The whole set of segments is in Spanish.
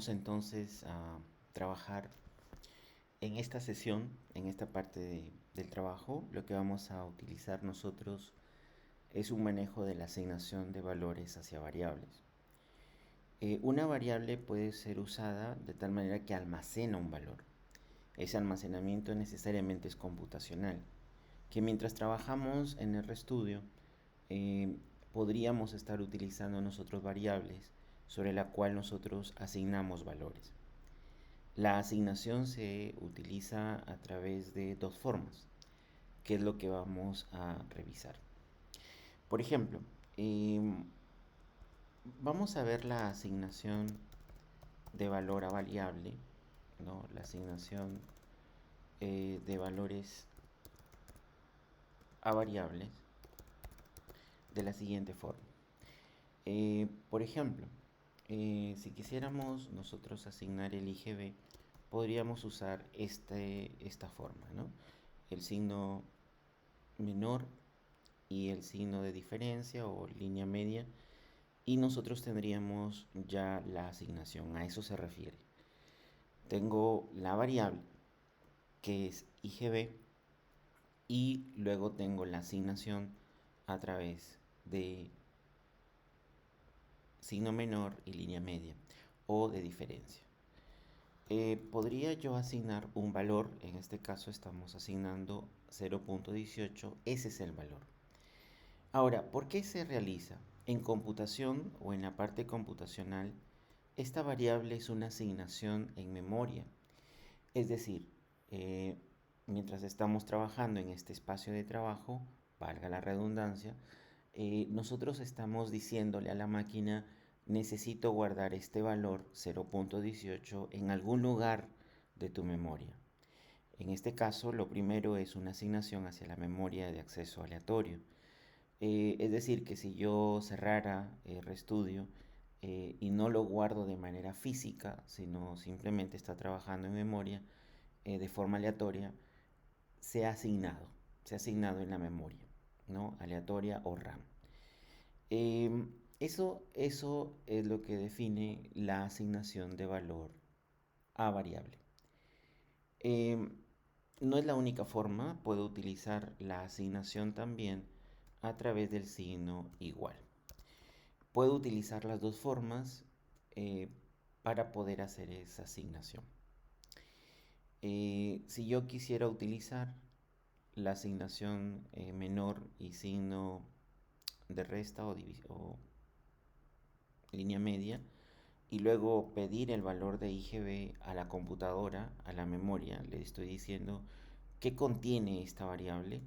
Vamos entonces a trabajar en esta sesión, en esta parte del trabajo. Lo que vamos a utilizar nosotros es un manejo de la asignación de valores hacia variables. Una variable puede ser usada de tal manera que almacena un valor. Ese almacenamiento necesariamente es computacional, que mientras trabajamos en RStudio eh, podríamos estar utilizando nosotros variables sobre la cual nosotros asignamos valores. La asignación se utiliza a través de dos formas, que es lo que vamos a revisar. Por ejemplo, vamos a ver la asignación de valor a variable, ¿no? La asignación de valores a variables de la siguiente forma. Por ejemplo, si quisiéramos nosotros asignar el IGB, podríamos usar esta forma, ¿no? El signo menor y el signo de diferencia o línea media, y nosotros tendríamos ya la asignación. A eso se refiere. Tengo la variable que es IGB y luego tengo la asignación a través de signo menor y línea media o de diferencia. Podría yo asignar un valor, en este caso estamos asignando 0.18, ese es el valor. Ahora, ¿por qué se realiza? En computación o en la parte computacional, esta variable es una asignación en memoria. Es decir, mientras estamos trabajando en este espacio de trabajo, valga la redundancia, nosotros estamos diciéndole a la máquina: necesito guardar este valor 0.18 en algún lugar de tu memoria. En este caso, lo primero es una asignación hacia la memoria de acceso aleatorio. Es decir, que si yo cerrara RStudio y no lo guardo de manera física, sino simplemente está trabajando en memoria de forma aleatoria, se ha asignado en la memoria, ¿no? Aleatoria o RAM. Eso es lo que define la asignación de valor a variable. No es la única forma, puedo utilizar la asignación también a través del signo igual. Puedo utilizar las dos formas para poder hacer esa asignación. Si yo quisiera utilizar la asignación menor y signo de resta o línea media, y luego pedir el valor de IGB a la computadora, a la memoria, le estoy diciendo qué contiene esta variable,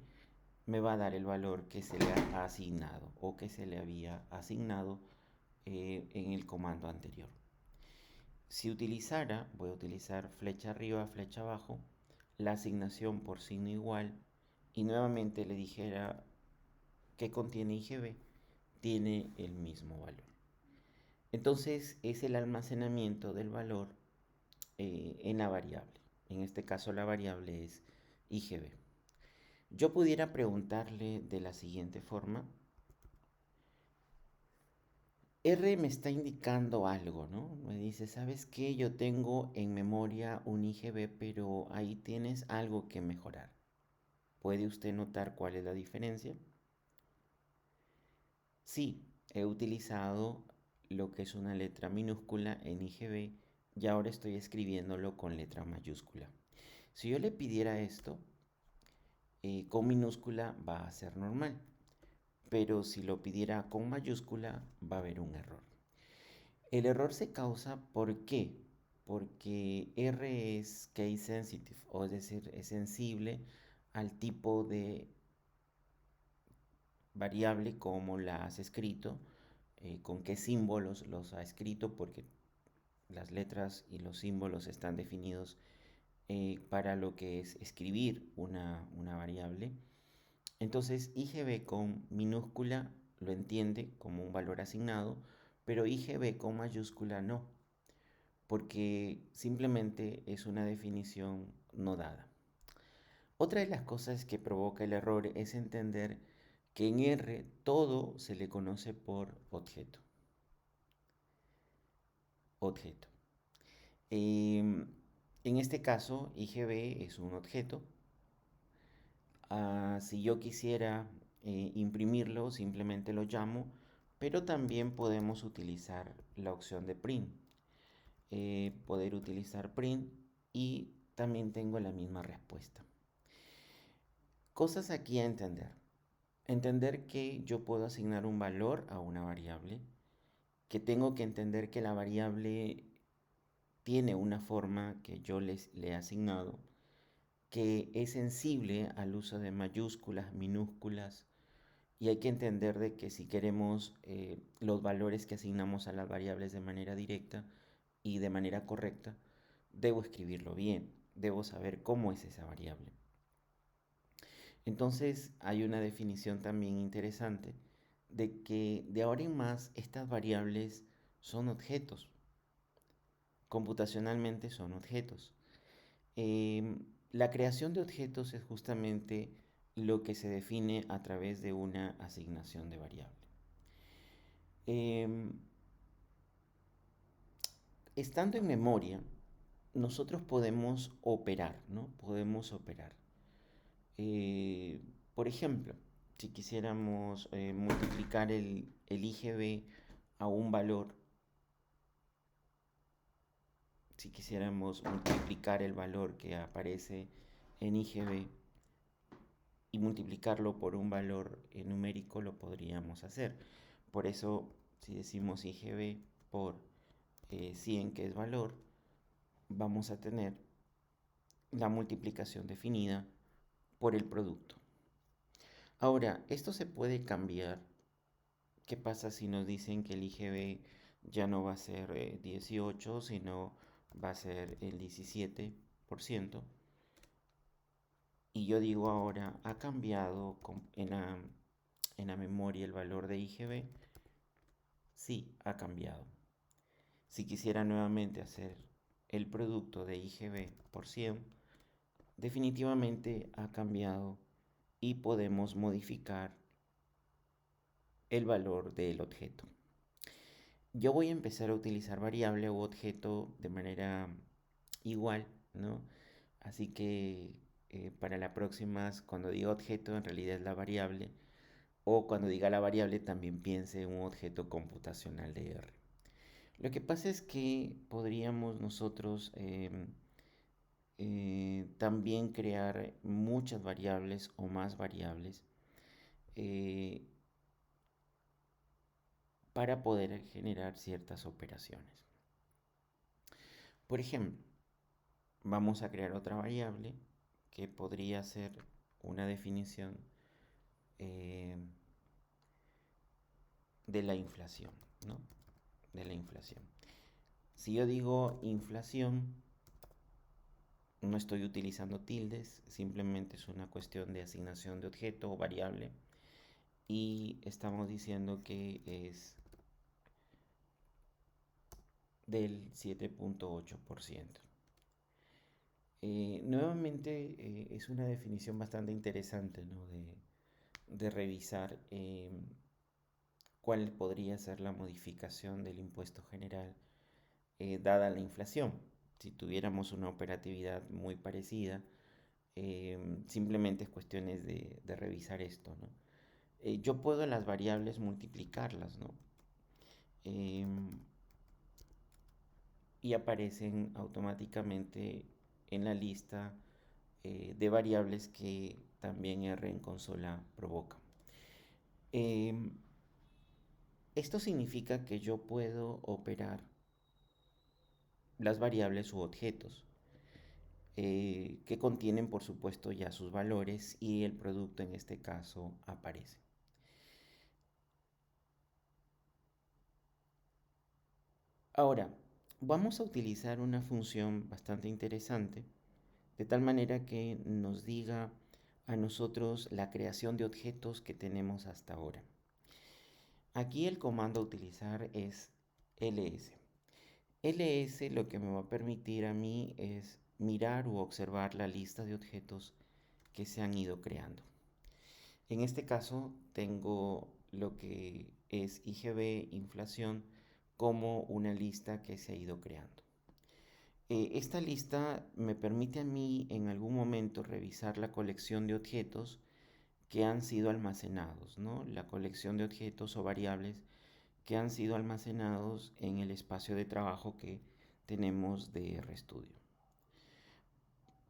me va a dar el valor que se le ha asignado o que se le había asignado en el comando anterior. Si utilizara, voy a utilizar flecha arriba, flecha abajo, la asignación por signo igual, y nuevamente le dijera qué contiene IGB, tiene el mismo valor. Entonces es el almacenamiento del valor en la variable. En este caso la variable es IGB. Yo pudiera preguntarle de la siguiente forma: R me está indicando algo, ¿no? Me dice: ¿sabes qué? Yo tengo en memoria un IGB, pero ahí tienes algo que mejorar. ¿Puede usted notar cuál es la diferencia? Sí, he utilizado lo que es una letra minúscula en IGB y ahora estoy escribiéndolo con letra mayúscula. Si yo le pidiera esto, con minúscula va a ser normal, pero si lo pidiera con mayúscula va a haber un error. El error se causa ¿por qué? Porque R es case sensitive, o es decir, es sensible al tipo de variable como la has escrito, con qué símbolos los ha escrito, porque las letras y los símbolos están definidos para lo que es escribir una variable. Entonces IGB con minúscula lo entiende como un valor asignado, pero IGB con mayúscula no, porque simplemente es una definición no dada. Otra de las cosas que provoca el error es entender que en R todo se le conoce por objeto. Objeto. Em, en este caso, IGB es un objeto. Si yo quisiera imprimirlo, simplemente lo llamo, pero también podemos utilizar la opción de print. Poder utilizar print y también tengo la misma respuesta. Cosas aquí a entender. Entender que yo puedo asignar un valor a una variable, que tengo que entender que la variable tiene una forma que yo le he asignado, que es sensible al uso de mayúsculas, minúsculas, y hay que entender de que si queremos los valores que asignamos a las variables de manera directa y de manera correcta, debo escribirlo bien, debo saber cómo es esa variable. Entonces hay una definición también interesante de que de ahora en más estas variables son objetos, computacionalmente son objetos. La creación de objetos es justamente lo que se define a través de una asignación de variable. Em, Estando en memoria, nosotros podemos operar, ¿no? Podemos operar. Eh, por ejemplo, si quisiéramos multiplicar el IGB a un valor, si quisiéramos multiplicar el valor que aparece en IGB y multiplicarlo por un valor numérico, lo podríamos hacer. Por eso, si decimos IGB por 100, que es valor, vamos a tener la multiplicación definida por el producto. Ahora, esto se puede cambiar. ¿Qué pasa si nos dicen que el IGB ya no va a ser 18, sino va a ser el 17%? Y yo digo ahora, ¿ha cambiado en la memoria el valor de IGB? Sí, ha cambiado. Si quisiera nuevamente hacer el producto de IGB por 100, definitivamente ha cambiado y podemos modificar el valor del objeto. Yo voy a empezar a utilizar variable u objeto de manera igual, ¿no? Así que para la próxima, cuando diga objeto, en realidad es la variable, o cuando diga la variable, también piense en un objeto computacional de R. Lo que pasa es que podríamos nosotros también crear muchas variables o más variables eh, para poder generar ciertas operaciones. Por ejemplo, vamos a crear otra variable que podría ser una definición eh, de la inflación, ¿no? De la inflación. Si yo digo inflación, no estoy utilizando tildes, simplemente es una cuestión de asignación de objeto o variable y estamos diciendo que es del 7.8%. Nuevamente es una definición bastante interesante, ¿no? De revisar cuál podría ser la modificación del impuesto general dada la inflación. Si tuviéramos una operatividad muy parecida, simplemente es cuestiones de revisar esto, ¿no? Yo puedo las variables multiplicarlas, ¿no? Em, y aparecen automáticamente en la lista de variables que también R en consola provoca. Em, Esto significa que yo puedo operar las variables u objetos que contienen, por supuesto, ya sus valores y el producto en este caso aparece. Ahora, vamos a utilizar una función bastante interesante, de tal manera que nos diga a nosotros la creación de objetos que tenemos hasta ahora. Aquí el comando a utilizar es ls. ls lo que me va a permitir a mí es mirar u observar la lista de objetos que se han ido creando. En este caso tengo lo que es IGB inflación como una lista que se ha ido creando. Esta lista me permite a mí en algún momento revisar la colección de objetos que han sido almacenados, ¿no? La colección de objetos o variables que han sido almacenados en el espacio de trabajo que tenemos de RStudio.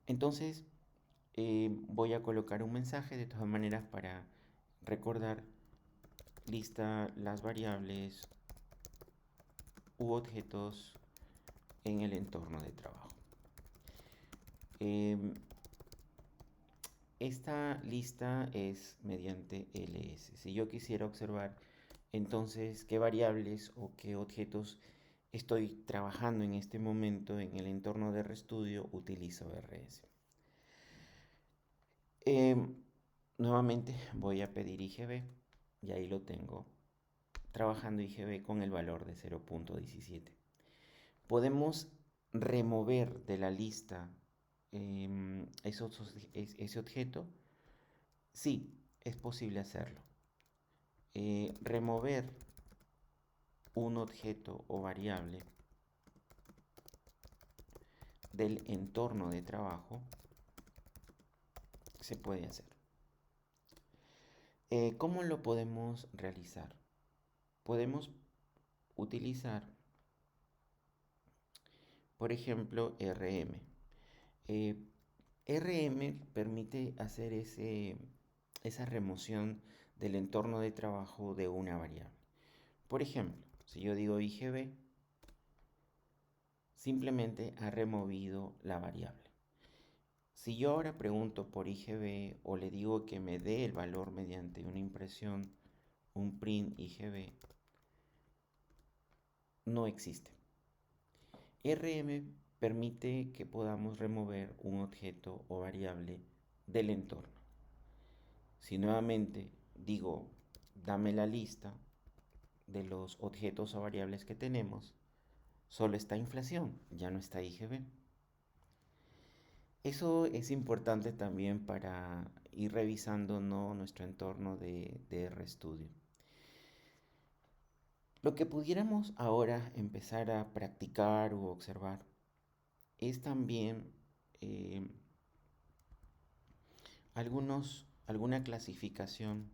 Entonces, voy a colocar un mensaje de todas maneras para recordar: lista las variables u objetos en el entorno de trabajo. Esta lista es mediante ls. Si yo quisiera observar entonces qué variables o qué objetos estoy trabajando en este momento en el entorno de RStudio, utilizo rs. Nuevamente voy a pedir IGB y ahí lo tengo, trabajando IGB con el valor de 0.17. Podemos remover de la lista ese objeto. Sí, es posible hacerlo. Remover un objeto o variable del entorno de trabajo se puede hacer. ¿Cómo lo podemos realizar? Podemos utilizar, por ejemplo, RM. RM permite hacer esa remoción del entorno de trabajo de una variable. Por ejemplo, si yo digo IGB, simplemente ha removido la variable. Si yo ahora pregunto por IGB o le digo que me dé el valor mediante una impresión, un print IGB, no existe. RM permite que podamos remover un objeto o variable del entorno. Si nuevamente digo, dame la lista de los objetos o variables que tenemos, solo está inflación, ya no está IGB. Eso es importante también para ir revisando, ¿no?, nuestro entorno de RStudio. Lo que pudiéramos ahora empezar a practicar u observar es también alguna clasificación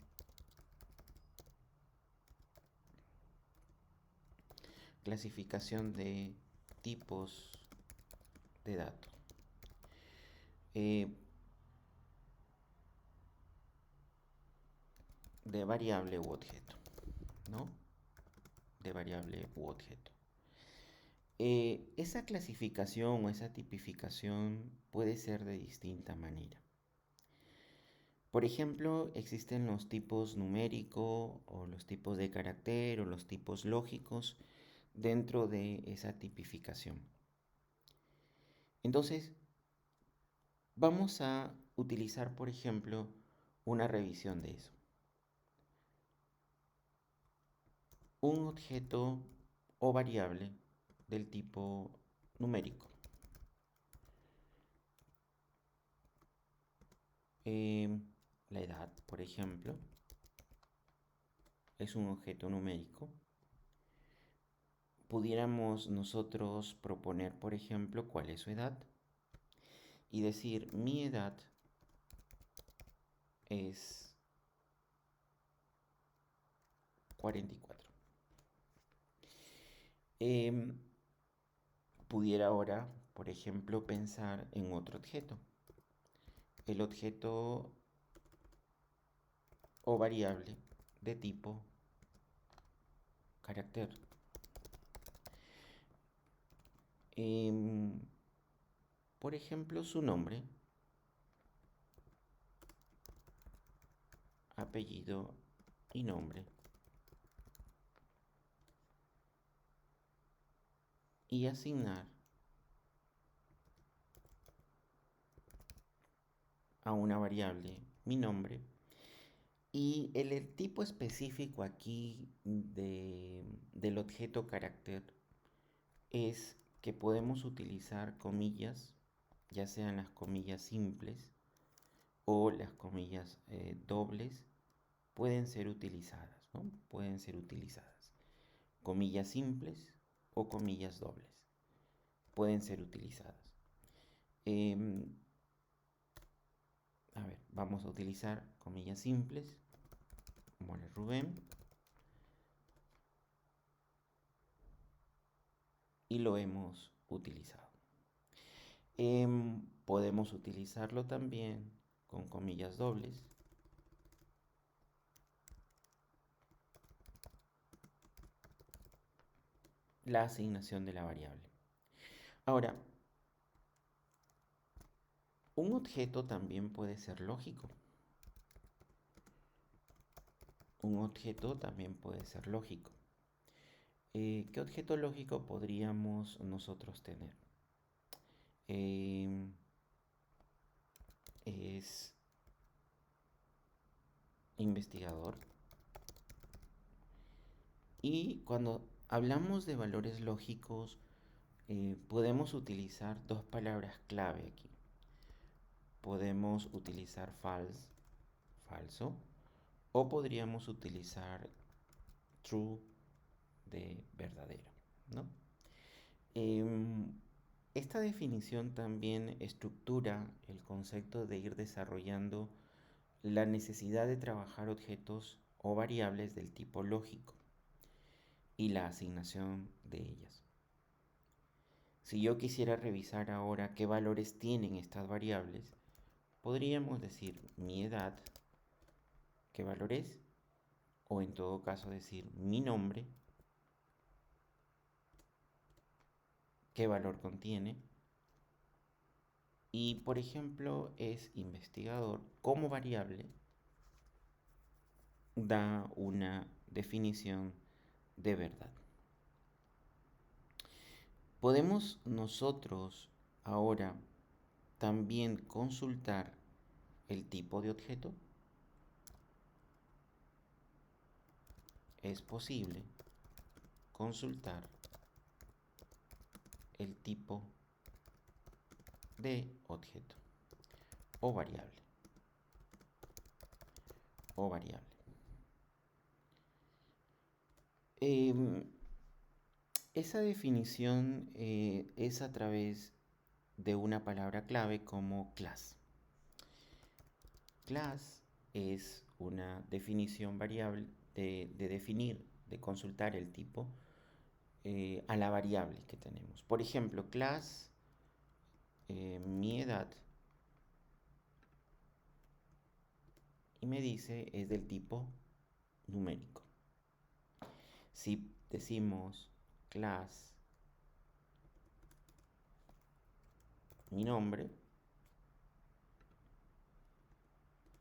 de tipos de datos. De variable u objeto, ¿no? De variable u objeto. Esa clasificación o esa tipificación puede ser de distinta manera. Por ejemplo, existen los tipos numérico o los tipos de carácter o los tipos lógicos dentro de esa tipificación. Entonces, vamos a utilizar, por ejemplo, una revisión de eso. Un objeto o variable del tipo numérico. La edad, por ejemplo, es un objeto numérico. Pudiéramos nosotros proponer, por ejemplo, cuál es su edad y decir: mi edad es 44. Pudiera ahora, por ejemplo, pensar en otro objeto. El objeto o variable de tipo carácter. Por ejemplo, su nombre, apellido y nombre. Y asignar a una variable mi nombre. Y el tipo específico aquí del objeto carácter es que podemos utilizar comillas, ya sean las comillas simples o las comillas dobles, pueden ser utilizadas, ¿no? Pueden ser utilizadas. Comillas simples o comillas dobles. pueden ser utilizadas. Em, a ver, vamos a utilizar comillas simples. Mole Rubén. Y lo hemos utilizado. Podemos utilizarlo también con comillas dobles. La asignación de la variable. Ahora, un objeto también puede ser lógico. Un objeto también puede ser lógico. ¿Qué objeto lógico podríamos nosotros tener? Es investigador. Y cuando hablamos de valores lógicos, podemos utilizar dos palabras clave aquí. Podemos utilizar falso, o podríamos utilizar true, de verdadero, ¿no? Esta definición también estructura el concepto de ir desarrollando la necesidad de trabajar objetos o variables del tipo lógico y la asignación de ellas. Si yo quisiera revisar ahora qué valores tienen estas variables, podríamos decir mi edad, qué valor es, o en todo caso decir mi nombre, qué valor contiene, y por ejemplo es investigador como variable, da una definición de verdad. Podemos nosotros ahora también consultar el tipo de objeto. Es posible consultar el tipo de objeto o variable. Esa definición es a través de una palabra clave como class. Class es una definición variable de definir, de consultar el tipo a la variable que tenemos. Por ejemplo, class mi edad, y me dice es del tipo numérico. Si decimos class mi nombre,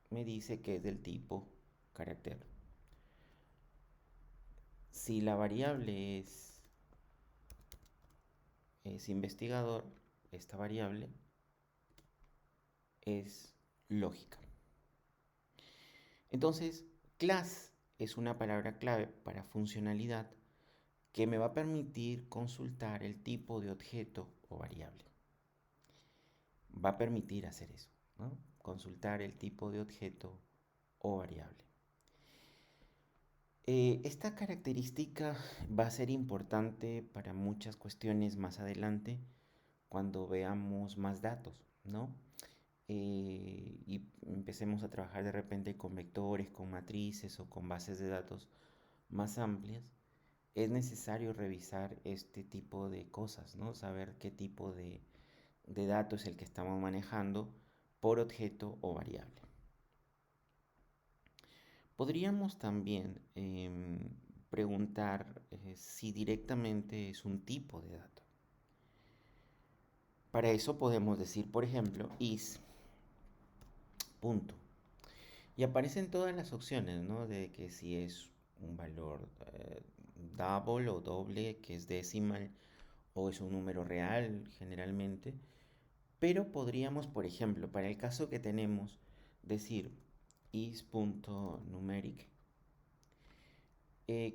me dice que es del tipo carácter. Si la variable es investigador, esta variable es lógica. Entonces, class es una palabra clave para funcionalidad que me va a permitir consultar el tipo de objeto o variable. Va a permitir hacer eso, ¿no? Consultar el tipo de objeto o variable. Esta característica va a ser importante para muchas cuestiones más adelante cuando veamos más datos, ¿no? Y empecemos a trabajar de repente con vectores, con matrices o con bases de datos más amplias. Es necesario revisar este tipo de cosas, ¿no? Saber qué tipo de dato es el que estamos manejando por objeto o variable. Podríamos también preguntar si directamente es un tipo de dato. Para eso podemos decir, por ejemplo, is, punto. Y aparecen todas las opciones, ¿no? De que si es un valor double o doble, que es decimal, o es un número real generalmente. Pero podríamos, por ejemplo, para el caso que tenemos, decir is.numeric.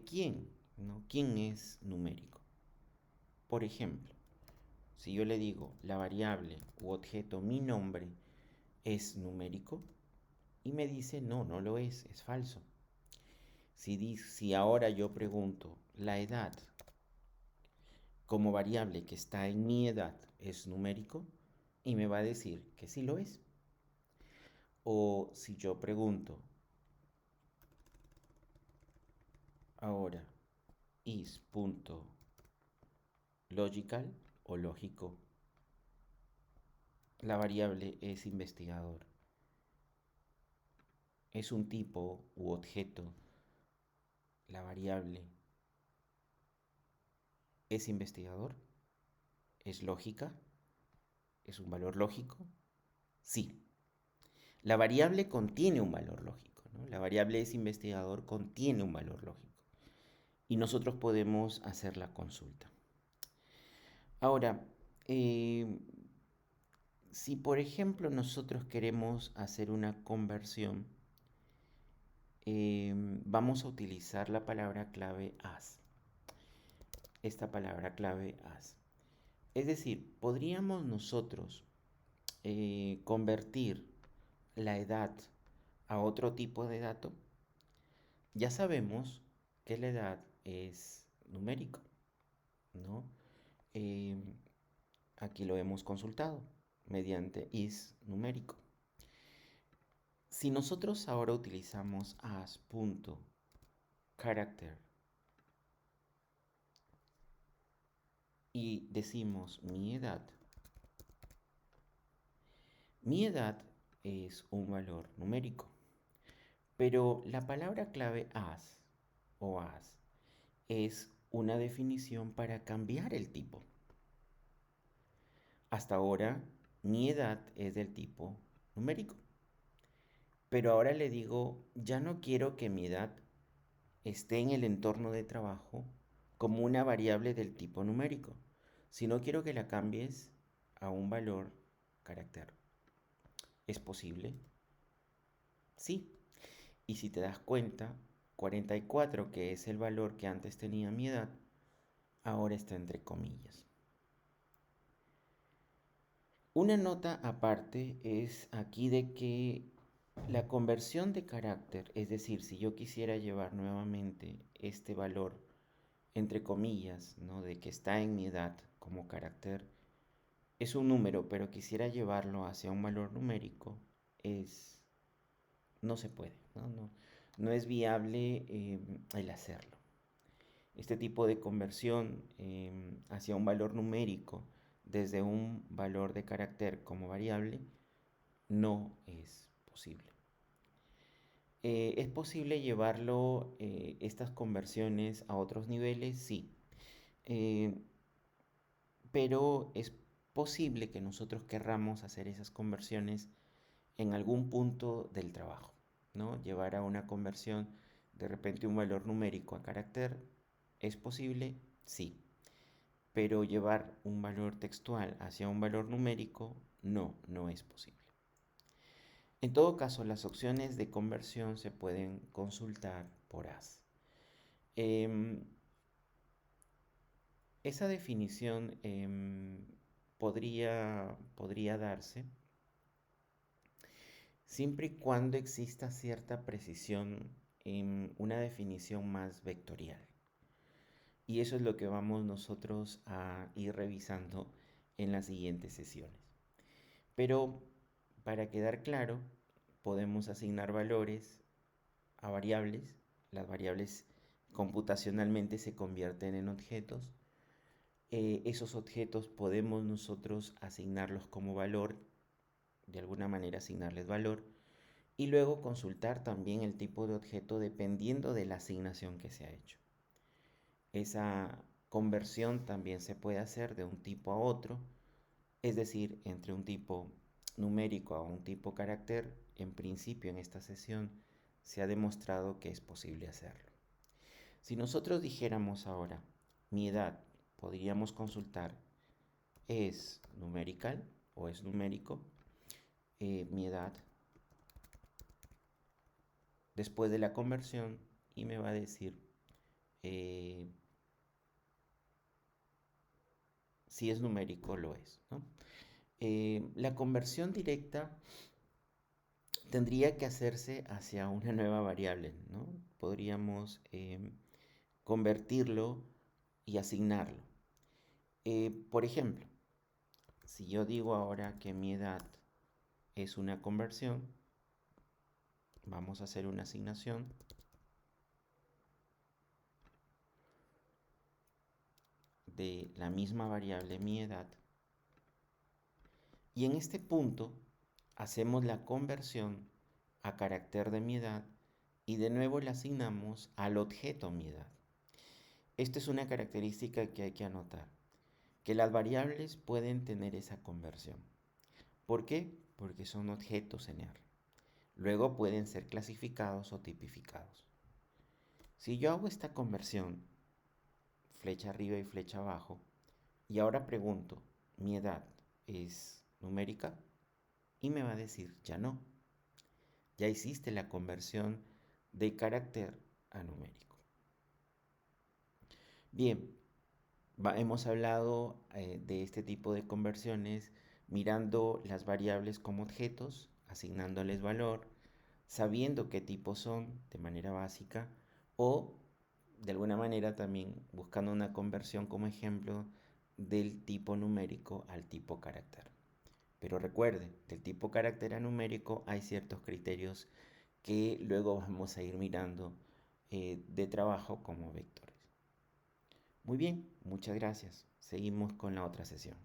¿Quién? ¿No? ¿Quién es numérico? Por ejemplo, si yo le digo la variable u objeto mi nombre es numérico y me dice no, no lo es falso. Si ahora yo pregunto la edad como variable que está en mi edad es numérico, y me va a decir que sí lo es. O si yo pregunto, ahora is.logical o lógico, la variable es investigador. Es un tipo u objeto. La variable es investigador. ¿Es lógica? ¿Es un valor lógico? Sí. La variable contiene un valor lógico, ¿no? La variable es investigador contiene un valor lógico. Y nosotros podemos hacer la consulta. Ahora, si por ejemplo nosotros queremos hacer una conversión, vamos a utilizar la palabra clave as. Esta palabra clave as. Es decir, podríamos nosotros convertir la edad a otro tipo de dato. Ya sabemos que la edad es numérico, ¿no? Eh, Aquí lo hemos consultado mediante is numérico. Si nosotros ahora utilizamos as.character y decimos mi edad es un valor numérico, pero la palabra clave as o as es una definición para cambiar el tipo. Hasta ahora mi edad es del tipo numérico, pero ahora le digo, ya no quiero que mi edad esté en el entorno de trabajo como una variable del tipo numérico, sino quiero que la cambies a un valor carácter. ¿Es posible? Sí. Y si te das cuenta, 44, que es el valor que antes tenía mi edad, ahora está entre comillas. Una nota aparte es aquí de que la conversión de carácter, es decir, si yo quisiera llevar nuevamente este valor entre comillas, ¿no? De que está en mi edad como carácter, es un número, pero quisiera llevarlo hacia un valor numérico, no se puede, no es viable el hacerlo. Este tipo de conversión hacia un valor numérico desde un valor de carácter como variable no es posible. ¿Es posible llevarlo, estas conversiones a otros niveles? Sí. Eh, pero es posible que nosotros querramos hacer esas conversiones en algún punto del trabajo, ¿no? Llevar a una conversión de repente un valor numérico a carácter, ¿es posible? Sí. Pero llevar un valor textual hacia un valor numérico, no es posible. En todo caso, las opciones de conversión se pueden consultar por as. Esa definición podría darse siempre y cuando exista cierta precisión en una definición más vectorial. Y eso es lo que vamos nosotros a ir revisando en las siguientes sesiones. Pero para quedar claro, podemos asignar valores a variables. Las variables computacionalmente se convierten en objetos. Esos objetos podemos nosotros asignarlos como valor, de alguna manera asignarles valor, y luego consultar también el tipo de objeto dependiendo de la asignación que se ha hecho. Esa conversión también se puede hacer de un tipo a otro, es decir, entre un tipo numérico a un tipo carácter. En principio, en esta sesión se ha demostrado que es posible hacerlo. Si nosotros dijéramos ahora, mi edad, podríamos consultar, ¿es numerical o es numérico? Mi edad después de la conversión, y me va a decir si es numérico, lo es, ¿no? La conversión directa tendría que hacerse hacia una nueva variable, ¿no? Podríamos convertirlo y asignarlo. Por ejemplo, si yo digo ahora que mi edad es una conversión, vamos a hacer una asignación de la misma variable mi edad. Y en este punto hacemos la conversión a carácter de mi edad y de nuevo le asignamos al objeto mi edad. Esta es una característica que hay que anotar, que las variables pueden tener esa conversión. ¿Por qué? Porque son objetos en R. Luego pueden ser clasificados o tipificados. Si yo hago esta conversión, flecha arriba y flecha abajo, y ahora pregunto, ¿mi edad es numérica? Y me va a decir, ya no. Ya hiciste la conversión de carácter a numérico. Bien, hemos hablado de este tipo de conversiones mirando las variables como objetos, asignándoles valor, sabiendo qué tipos son de manera básica o de alguna manera también buscando una conversión como ejemplo del tipo numérico al tipo carácter. Pero recuerde, del tipo carácter a numérico hay ciertos criterios que luego vamos a ir mirando de trabajo como vectores. Muy bien, muchas gracias. Seguimos con la otra sesión.